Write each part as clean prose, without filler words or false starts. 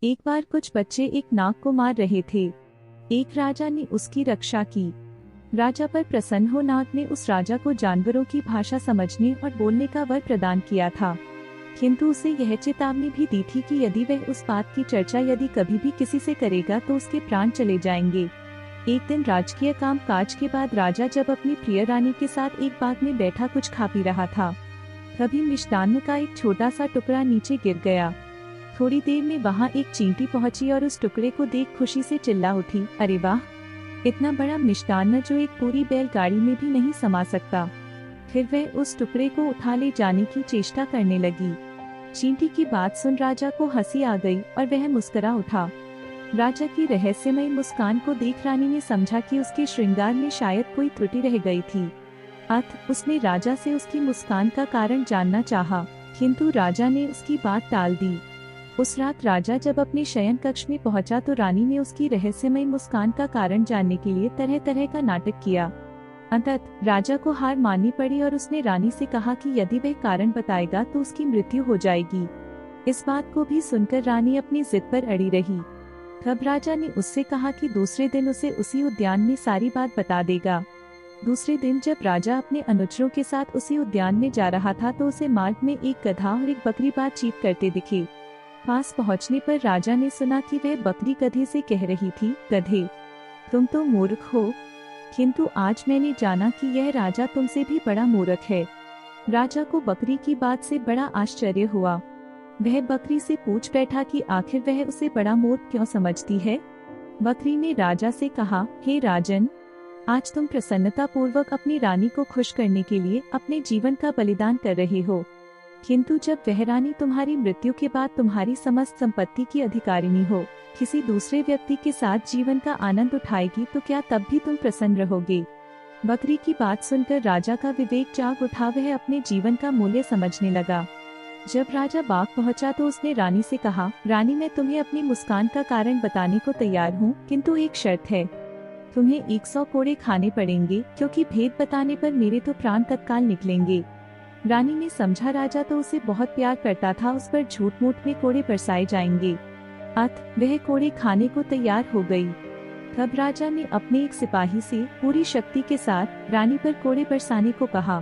एक बार कुछ बच्चे एक नाग को मार रहे थे। एक राजा ने उसकी रक्षा की। राजा पर प्रसन्न हो नाग ने उस राजा को जानवरों की भाषा समझने और बोलने का वर प्रदान किया था, किंतु उसे यह चेतावनी भी दी थी कि यदि वह उस बात की चर्चा यदि कभी भी किसी से करेगा तो उसके प्राण चले जाएंगे। एक दिन राजकीय काम काज के बाद राजा जब अपनी प्रिय रानी के साथ एक बाग में बैठा कुछ खा पी रहा था, तभी मिष्टान्न का एक छोटा सा टुकड़ा नीचे गिर गया। थोड़ी देर में वहाँ एक चींटी पहुंची और उस टुकड़े को देख खुशी से चिल्ला उठी, अरे वाह, इतना बड़ा मिष्टान्न जो एक पूरी बैलगाड़ी में भी नहीं समा सकता। फिर वह उस टुकड़े को उठा ले जाने की चेष्टा करने लगी। चींटी की बात सुन राजा को हंसी आ गई और वह मुस्कुरा उठा। राजा की रहस्यमय मुस्कान को देख रानी ने समझा कि उसके श्रृंगार में शायद कोई त्रुटि रह गई थी। अतः उसने राजा से उसकी मुस्कान का कारण जानना चाहा, किंतु राजा ने उसकी बात टाल दी। उस रात राजा जब अपने शयन कक्ष में पहुंचा तो रानी ने उसकी रहस्यमय मुस्कान का कारण जानने के लिए तरह तरह का नाटक किया। अंततः राजा को हार माननी पड़ी और उसने रानी से कहा कि यदि वह कारण बताएगा तो उसकी मृत्यु हो जाएगी। इस बात को भी सुनकर रानी अपनी जिद पर अड़ी रही। तब राजा ने उससे कहा कि दूसरे दिन उसे उसी उद्यान में सारी बात बता देगा। दूसरे दिन जब राजा अपने अनुचरों के साथ उसी उद्यान में जा रहा था तो उसे मार्ग में एक गधा और एक बकरी बातचीत करते दिखे। पास पहुंचने पर राजा ने सुना कि वह बकरी गधे से कह रही थी, गधे, तुम तो मूर्ख हो, किंतु आज मैंने जाना कि यह राजा तुमसे भी बड़ा मूर्ख है। राजा को बकरी की बात से बड़ा आश्चर्य हुआ। वह बकरी से पूछ बैठा कि आखिर वह उसे बड़ा मूर्ख क्यों समझती है। बकरी ने राजा से कहा, हे राजन, आज तुम प्रसन्नता पूर्वक अपनी रानी को खुश करने के लिए अपने जीवन का बलिदान कर रहे हो, किंतु जब वह रानी तुम्हारी मृत्यु के बाद तुम्हारी समस्त संपत्ति की अधिकारिणी हो, किसी दूसरे व्यक्ति के साथ जीवन का आनंद उठाएगी तो क्या तब भी तुम प्रसन्न रहोगे। बकरी की बात सुनकर राजा का विवेक जाग उठा। वह अपने जीवन का मूल्य समझने लगा। जब राजा बाग पहुंचा तो उसने रानी से कहा, रानी, मैं तुम्हें अपनी मुस्कान का कारण बताने को तैयार हूँ, किंतु एक शर्त है, तुम्हें 100 कोड़े खाने पड़ेंगे, क्योंकि भेद बताने पर मेरे तो प्राण तत्काल निकलेंगे। रानी ने समझा राजा तो उसे बहुत प्यार करता था, उस पर झूठ मूठ में कोड़े बरसाए जाएंगे। अतः वह कोड़े खाने को तैयार हो गई। तब राजा ने अपने एक सिपाही से पूरी शक्ति के साथ रानी पर कोड़े बरसाने को कहा।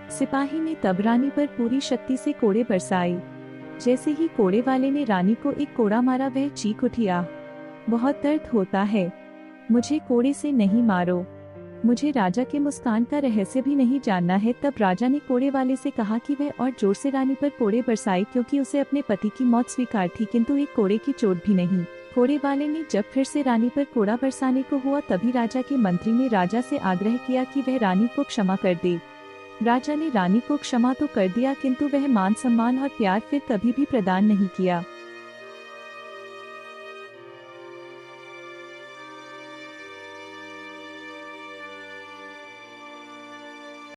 सिपाही ने तब रानी पर पूरी शक्ति से कोड़े बरसाए। जैसे ही कोड़े वाले ने रानी को एक कोड़ा मारा वह चीख उठी, आह, बहुत दर्द होता है, मुझे कोड़े से नहीं मारो, मुझे राजा के मुस्कान का रहस्य भी नहीं जानना है। तब राजा ने कोड़े वाले से कहा कि वह और जोर से रानी पर कोड़े बरसाए, क्योंकि उसे अपने पति की मौत स्वीकार थी, किंतु एक कोड़े की चोट भी नहीं। कोड़े वाले ने जब फिर से रानी पर कोड़ा बरसाने को हुआ तभी राजा के मंत्री ने राजा से आग्रह किया कि वह रानी को क्षमा कर दे। राजा ने रानी को क्षमा तो कर दिया, किंतु वह मान सम्मान और प्यार फिर कभी भी प्रदान नहीं किया।